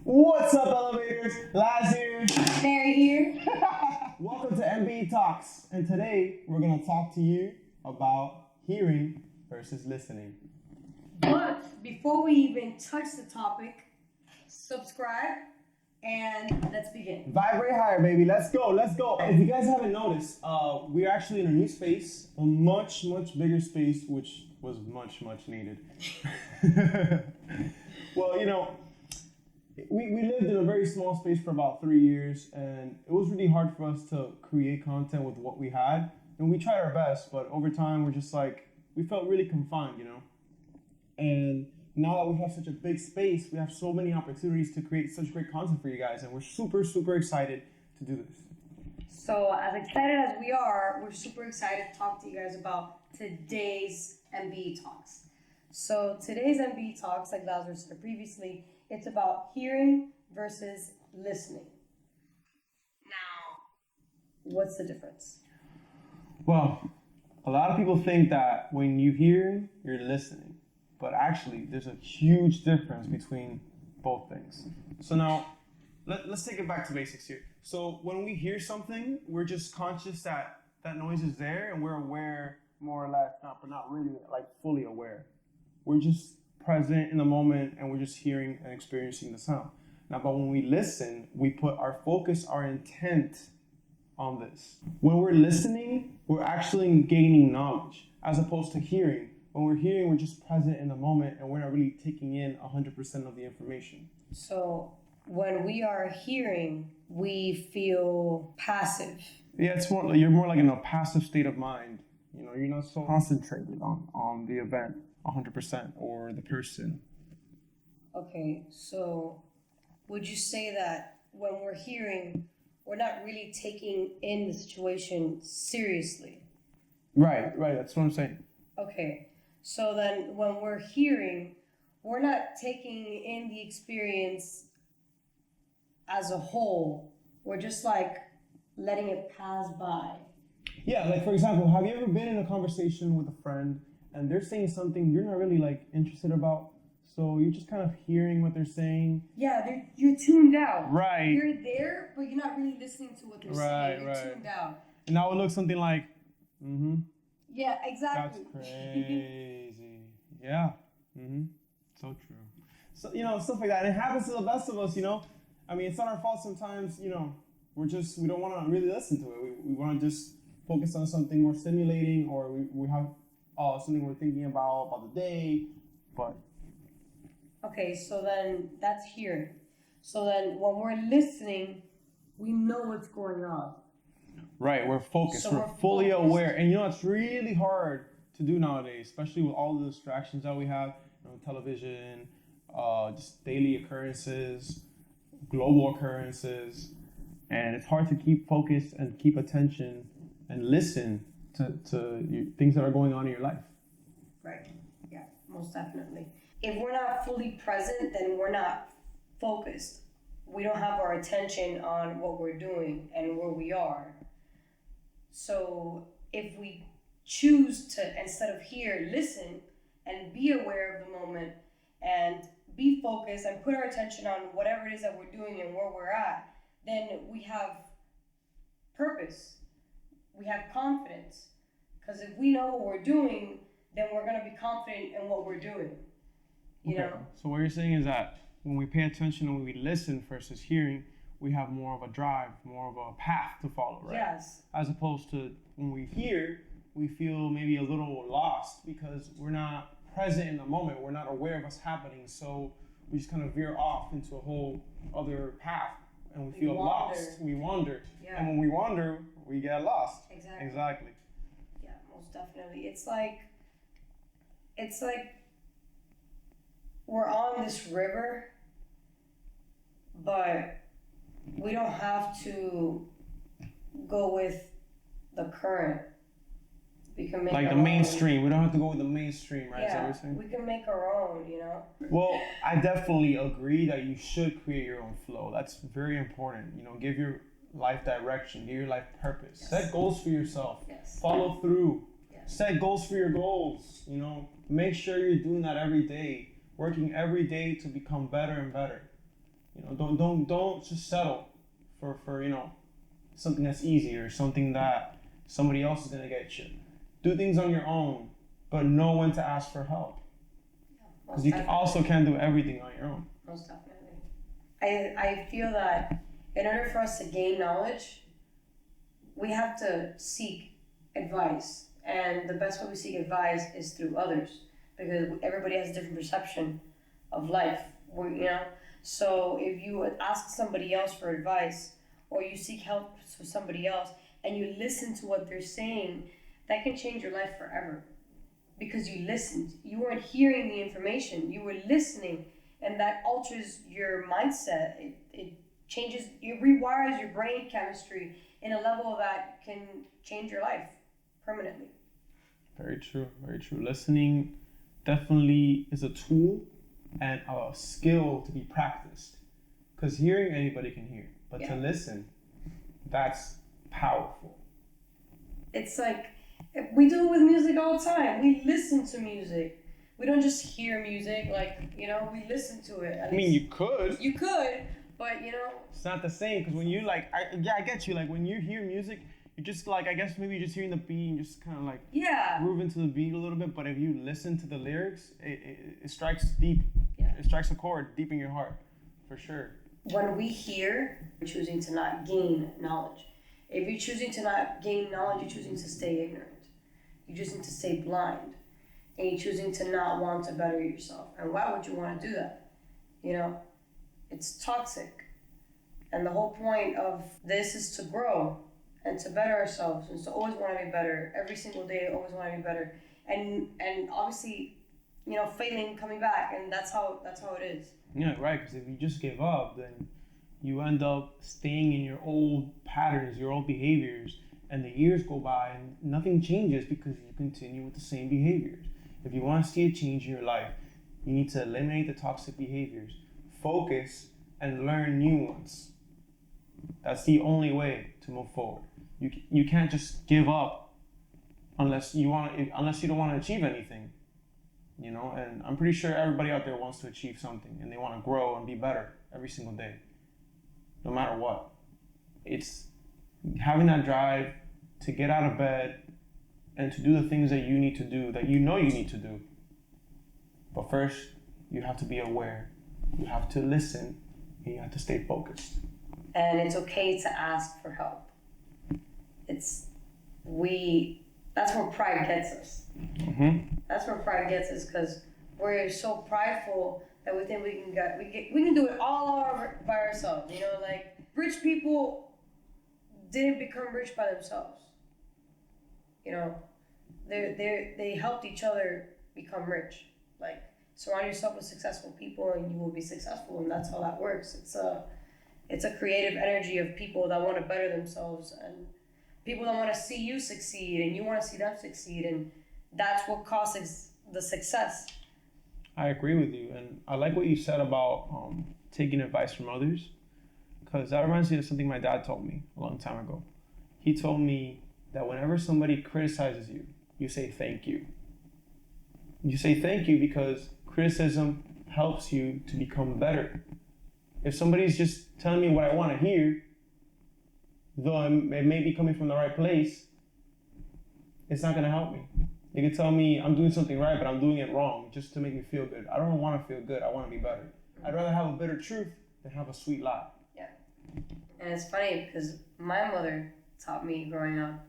What's up, elevators? Laz here. Mary here. Welcome to MBE Talks, and today we're gonna talk to you about hearing versus listening. But before we even touch the topic, subscribe and let's begin. Vibrate higher, baby. Let's go. Let's go. If you guys haven't noticed, we're actually in a new space, a much bigger space, which was much needed. Well, you know, we lived in a very small space for about 3 years, and it was really hard for us to create content with what we had. And we tried our best, but over time, we're just like, we felt really confined, you know? And now that we have such a big space, we have so many opportunities to create such great content for you guys, and we're super excited to do this. So as excited as we are, we're super excited to talk to you guys about today's MBE Talks. So today's MBE Talks, like Lazarus said previously, it's about hearing versus listening. Now, what's the difference? Well, a lot of people think that when you hear, you're listening. But actually, there's a huge difference between both things. So now, let's take it back to basics here. So when we hear something, we're just conscious that that noise is there, and we're aware, more or less, but not really like fully aware. We're just present in the moment, and we're just hearing and experiencing the sound. Now, but when we listen, we put our focus, our intent on this. When we're listening, we're actually gaining knowledge, as opposed to hearing. When we're hearing, we're just present in the moment, and we're not really taking in 100% of the information. So when we are hearing, we feel passive. Yeah, it's more. You're more like in a passive state of mind. You know, you're not so concentrated on the event 100% or the person. Okay, so would you say that when we're hearing, we're not really taking in the situation seriously? Right. That's what I'm saying. Okay, so then when we're hearing, we're not taking in the experience as a whole. We're just like letting it pass by. Yeah, like for example, have you ever been in a conversation with a friend and they're saying something you're not really like interested about? So you're just kind of hearing what they're saying. Yeah, you're tuned out. Right. You're there, but you're not really listening to what they're saying. You're tuned out. And now it looks something like, Yeah, exactly. That's crazy. Yeah. So true. So, you know, stuff like that. And it happens to the best of us, you know. I mean, it's not our fault sometimes, you know. We don't want to really listen to it. We want to just focus on something more stimulating, or we have something we're thinking about the day. But okay, so then that's hearing. So then when we're listening, we know what's going on. right, we're focused. So we're fully aware. And you know, it's really hard to do nowadays, especially with all the distractions that we have, you know, television, just daily occurrences, global occurrences. And it's hard to keep focused and keep attention and listen to things that are going on in your life. Right. Yeah, most definitely. If we're not fully present, then we're not focused. We don't have our attention on what we're doing and where we are. So if we choose to, instead of hear, listen and be aware of the moment and be focused and put our attention on whatever it is that we're doing and where we're at, then we have purpose. We have confidence. Because if we know what we're doing, then we're going to be confident in what we're doing. You know? So what you're saying is that when we pay attention and when we listen versus hearing, we have more of a drive, more of a path to follow, right? Yes. As opposed to when we hear, we feel maybe a little lost because we're not present in the moment. We're not aware of what's happening. So we just kind of veer off into a whole other path. And we feel lost. We wander. Yeah. And when we wander, we get lost. Exactly. Yeah, most definitely. It's like we're on this river, but we don't have to go with the current. We can make like the mainstream. We don't have to go with the mainstream, right? Yeah, Is that what you're saying? we can make our own, you know? Well, I definitely agree that you should create your own flow. That's very important. You know, give your life direction, give your life purpose. Yes. Set goals for yourself. Yes. Follow through. Yes. Set goals for your goals. You know, make sure you're doing that every day, working every day to become better and better. Don't just settle for something that's easy or something that somebody else is gonna get you. Do things on your own, but know when to ask for help. Because you also can't do everything on your own. Most definitely. I feel that in order for us to gain knowledge, we have to seek advice. And the best way we seek advice is through others. Because everybody has a different perception of life. So if you ask somebody else for advice, or you seek help from somebody else, and you listen to what they're saying, that can change your life forever. Because you listened. You weren't hearing the information. You were listening. And that alters your mindset. It changes, it rewires your brain chemistry in a level that can change your life permanently. Very true. Very true. Listening definitely is a tool and a skill to be practiced. Because hearing, anybody can hear. But to listen, that's powerful. It's like, we do it with music all the time. We listen to music. We don't just hear music, we listen to it. I mean, you could. You could, but It's not the same, because when you I get you. Like, when you hear music, you're just I guess maybe you're just hearing the beat and just kind of groove into the beat a little bit. But if you listen to the lyrics, it strikes deep. Yeah. It strikes a chord deep in your heart, for sure. When we hear, we're choosing to not gain knowledge. If you're choosing to not gain knowledge, you're choosing to stay ignorant. You're choosing to stay blind. And you're choosing to not want to better yourself. And why would you want to do that? It's toxic. And the whole point of this is to grow and to better ourselves and to always want to be better. Every single day, always want to be better. And obviously, failing, coming back, and that's how it is. Yeah, right. Because if you just give up, then you end up staying in your old patterns, your old behaviors, and the years go by and nothing changes because you continue with the same behaviors. If you want to see a change in your life, you need to eliminate the toxic behaviors, focus, and learn new ones. That's the only way to move forward. You can't just give up unless you don't want to achieve anything. And I'm pretty sure everybody out there wants to achieve something and they want to grow and be better every single day, no matter what. It's having that drive to get out of bed and to do the things that you need to do, that you need to do. But first, you have to be aware, you have to listen, and you have to stay focused. And it's okay to ask for help. That's where pride gets us. Mm-hmm. That's where pride gets us, because we're so prideful that we think we can do it all by ourselves. Rich people didn't become rich by themselves. They helped each other become rich. Surround yourself with successful people and you will be successful, and that's how that works. It's a creative energy of people that want to better themselves and people that want to see you succeed and you want to see them succeed, and that's what causes the success. I agree with you, and I like what you said about taking advice from others, because that reminds me of something my dad told me a long time ago. He told me that whenever somebody criticizes you, you say thank you. You say thank you because criticism helps you to become better. If somebody's just telling me what I want to hear, though it may be coming from the right place, it's not going to help me. They can tell me I'm doing something right, but I'm doing it wrong just to make me feel good. I don't want to feel good. I want to be better. I'd rather have a bitter truth than have a sweet lie. Yeah. And it's funny because my mother taught me growing up,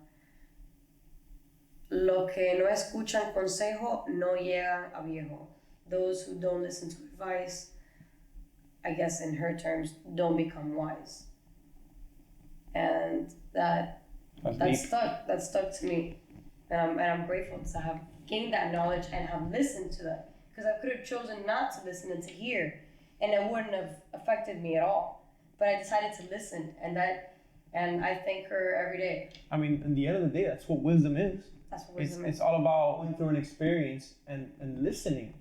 lo que no escuchan consejo no llegan a viejo. Those who don't listen to advice, I guess in her terms, don't become wise. And that stuck to me. And I'm grateful to have gained that knowledge and have listened to that. Because I could have chosen not to listen and to hear, and it wouldn't have affected me at all. But I decided to listen, and I thank her every day. I mean, in the end of the day, that's what wisdom is. That's what wisdom is. It's all about going through an experience and listening.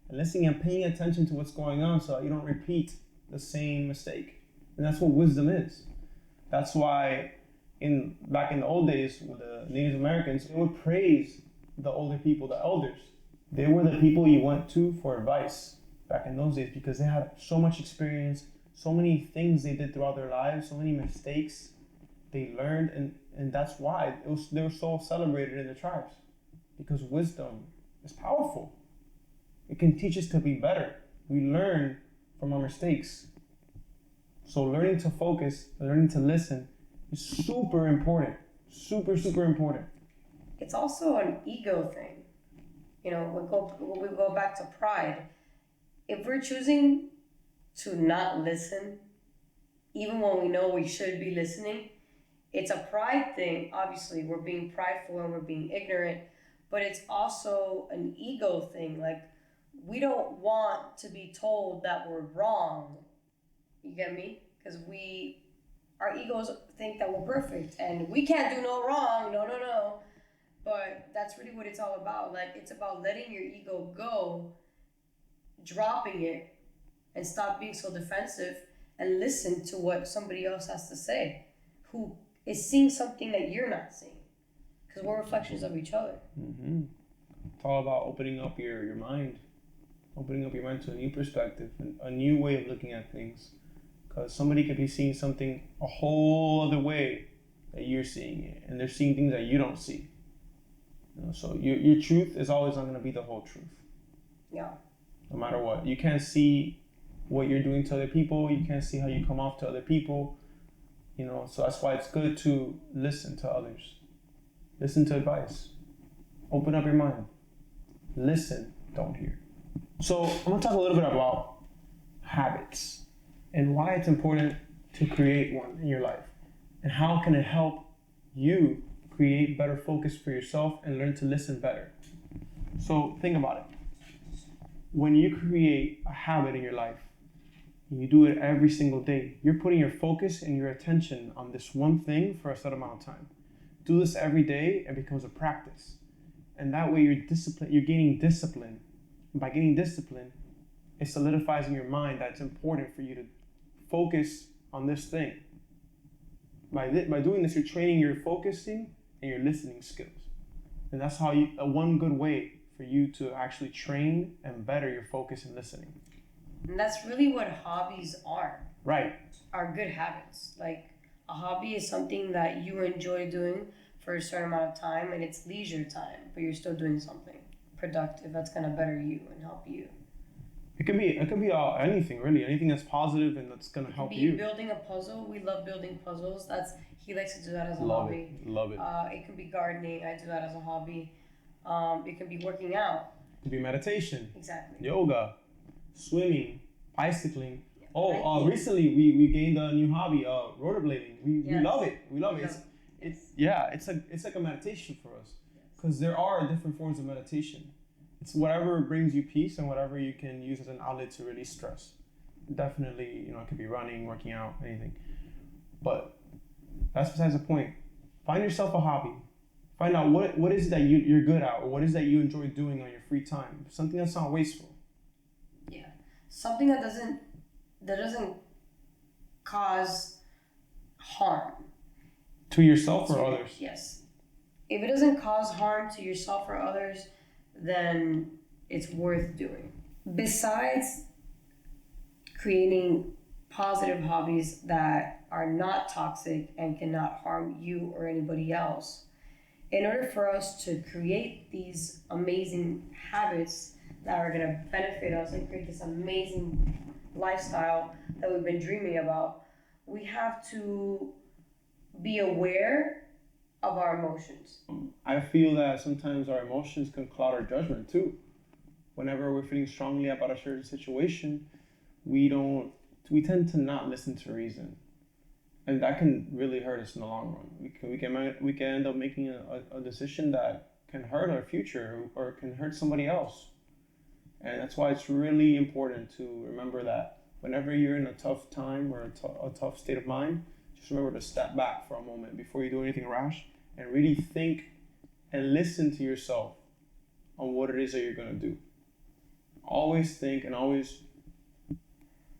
And listening and paying attention to what's going on so that you don't repeat the same mistake. And that's what wisdom is. That's why back in the old days with the Native Americans, they would praise the older people, the elders. They were the people you went to for advice back in those days because they had so much experience, so many things they did throughout their lives, so many mistakes they learned, and that's why they were so celebrated in the tribes, because wisdom is powerful. It can teach us to be better. We learn from our mistakes. So learning to focus, learning to listen is super important. Super, super important. It's also an ego thing. You know, we go back to pride. If we're choosing to not listen, even when we know we should be listening, it's a pride thing. Obviously, we're being prideful and we're being ignorant, but it's also an ego thing. Like, we don't want to be told that we're wrong. You get me? Because our egos think that we're perfect and we can't do no wrong. No. But that's really what it's all about. Like, it's about letting your ego go, dropping it, and stop being so defensive and listen to what somebody else has to say, who is seeing something that you're not seeing. Because we're reflections of each other. Mm-hmm. It's all about opening up your mind. Opening up your mind to a new perspective, a new way of looking at things. Because somebody could be seeing something a whole other way that you're seeing it. And they're seeing things that you don't see. You know, so your truth is always not going to be the whole truth. Yeah. No matter what. You can't see what you're doing to other people. You can't see how you come off to other people. You know, so that's why it's good to listen to others. Listen to advice. Open up your mind. Listen, don't hear. So I'm going to talk a little bit about habits and why it's important to create one in your life. And how can it help you create better focus for yourself and learn to listen better. So think about it. When you create a habit in your life, and you do it every single day, you're putting your focus and your attention on this one thing for a set amount of time. Do this every day, it becomes a practice. And that way you're gaining discipline. And by gaining discipline, it solidifies in your mind that it's important for you to focus on this thing. By doing this, you're training your focusing and your listening skills. And that's how one good way for you to actually train and better your focus and listening. And that's really what hobbies are. Right. Are good habits. Like, a hobby is something that you enjoy doing for a certain amount of time, and it's leisure time, but you're still doing something productive that's gonna better you and help you. It can be anything, really. Anything that's positive and that's gonna help you. Building a puzzle. We love building puzzles. He likes to do that as a hobby. Love it. It can be gardening. I do that as a hobby. It can be working out. It could be meditation. Exactly. Yoga, swimming, bicycling. Recently we gained a new hobby, rollerblading. We love it. We love it. It's like a meditation for us, because there are different forms of meditation. It's whatever brings you peace and whatever you can use as an outlet to release stress. Definitely, it could be running, working out, anything. But that's besides the point. Find yourself a hobby. Find out what is it that you're good at, or what is that you enjoy doing on your free time. Something that's not wasteful. Yeah. Something that doesn't cause harm. To yourself or others? Yes. If it doesn't cause harm to yourself or others, then it's worth doing. Besides creating positive hobbies that are not toxic and cannot harm you or anybody else, in order for us to create these amazing habits that are going to benefit us and create this amazing lifestyle that we've been dreaming about, we have to be aware of our emotions. I feel that sometimes our emotions can cloud our judgment too. Whenever we're feeling strongly about a certain situation, we tend to not listen to reason, and that can really hurt us in the long run. We can end up making a decision that can hurt our future or can hurt somebody else. And that's why it's really important to remember that whenever you're in a tough time or a tough state of mind, just remember to step back for a moment before you do anything rash and really think and listen to yourself on what it is that you're going to do. Always think, and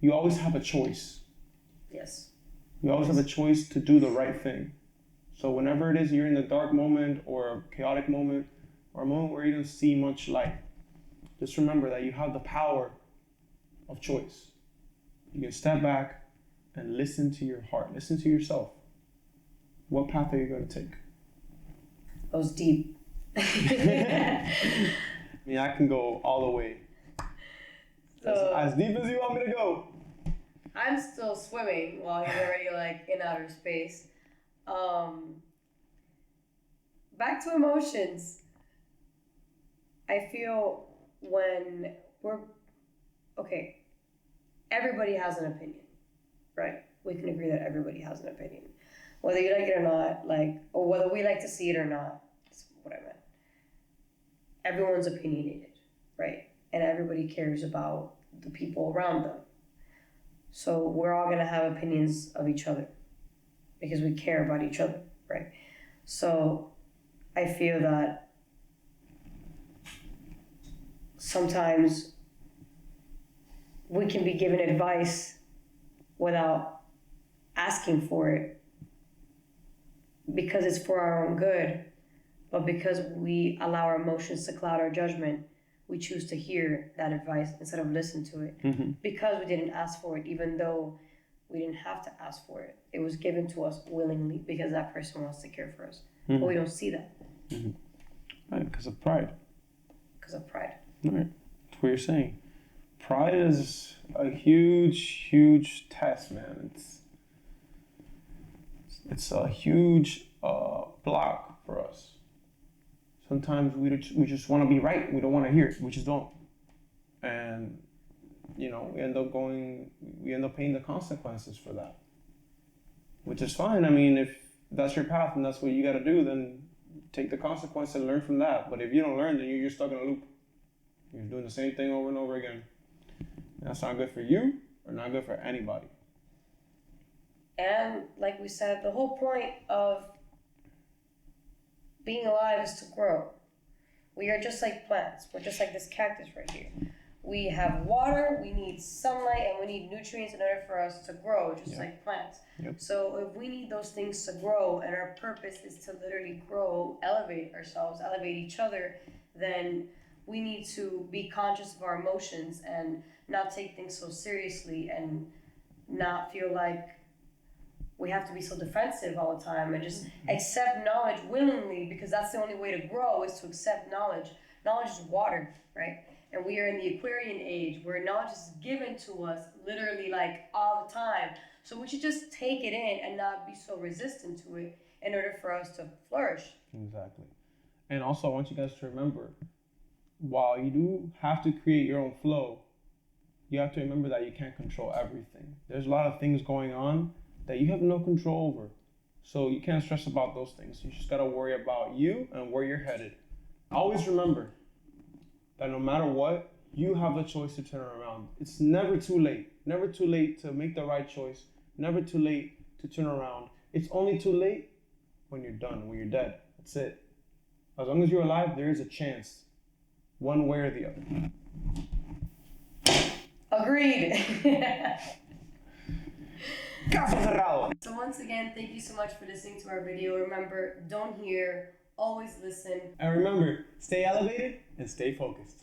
you always have a choice. Yes. You always have a choice to do the right thing. So whenever it is you're in a dark moment or a chaotic moment or a moment where you don't see much light, just remember that you have the power of choice. You can step back, and listen to your heart. Listen to yourself. What path are you going to take? That was deep. I mean, I can go all the way. So, As deep as you want me to go. I'm still swimming while he's already like in outer space. Back to emotions. I feel when we're okay, everybody has an opinion, right? We can agree that everybody has an opinion. Whether you like it or not, or whether we like to see it or not, that's what I meant. Everyone's opinionated, right? And everybody cares about the people around them. So we're all gonna have opinions of each other because we care about each other, right? So I feel that sometimes we can be given advice without asking for it because it's for our own good, but because we allow our emotions to cloud our judgment, we choose to hear that advice instead of listen to it because we didn't ask for it, even though we didn't have to ask for it. It was given to us willingly because that person wants to care for us. But we don't see that. Right, because of pride. Because of pride. Right, that's what you're saying. Pride is a huge, huge test, man. It's a huge block for us. Sometimes we just want to be right. We don't want to hear it. We just don't. And, we end up paying the consequences for that. Which is fine. I mean, if that's your path and that's what you got to do, then take the consequence and learn from that. But if you don't learn, then you're just stuck in a loop. You're doing the same thing over and over again. And that's not good for you or not good for anybody. And like we said, the whole point of being alive is to grow. We are just like plants. We're just like this cactus right here. We have water, we need sunlight, and we need nutrients in order for us to grow, just like plants. Yep. So if we need those things to grow, and our purpose is to literally grow, elevate ourselves, elevate each other, then we need to be conscious of our emotions and not take things so seriously and not feel like we have to be so defensive all the time and just accept knowledge willingly, because that's the only way to grow is to accept knowledge. Knowledge is water, right? And we are in the Aquarian age where knowledge is given to us literally like all the time. So we should just take it in and not be so resistant to it in order for us to flourish. Exactly. And also I want you guys to remember, while you do have to create your own flow, you have to remember that you can't control everything. There's a lot of things going on that you have no control over. So you can't stress about those things. You just gotta worry about you and where you're headed. Always remember that no matter what, you have the choice to turn around. It's never too late. Never too late to make the right choice. Never too late to turn around. It's only too late when you're done, when you're dead. That's it. As long as you're alive, there is a chance, one way or the other. Agreed. Caso cerrado. So once again, thank you so much for listening to our video. Remember, don't hear, always listen. And remember, stay elevated and stay focused.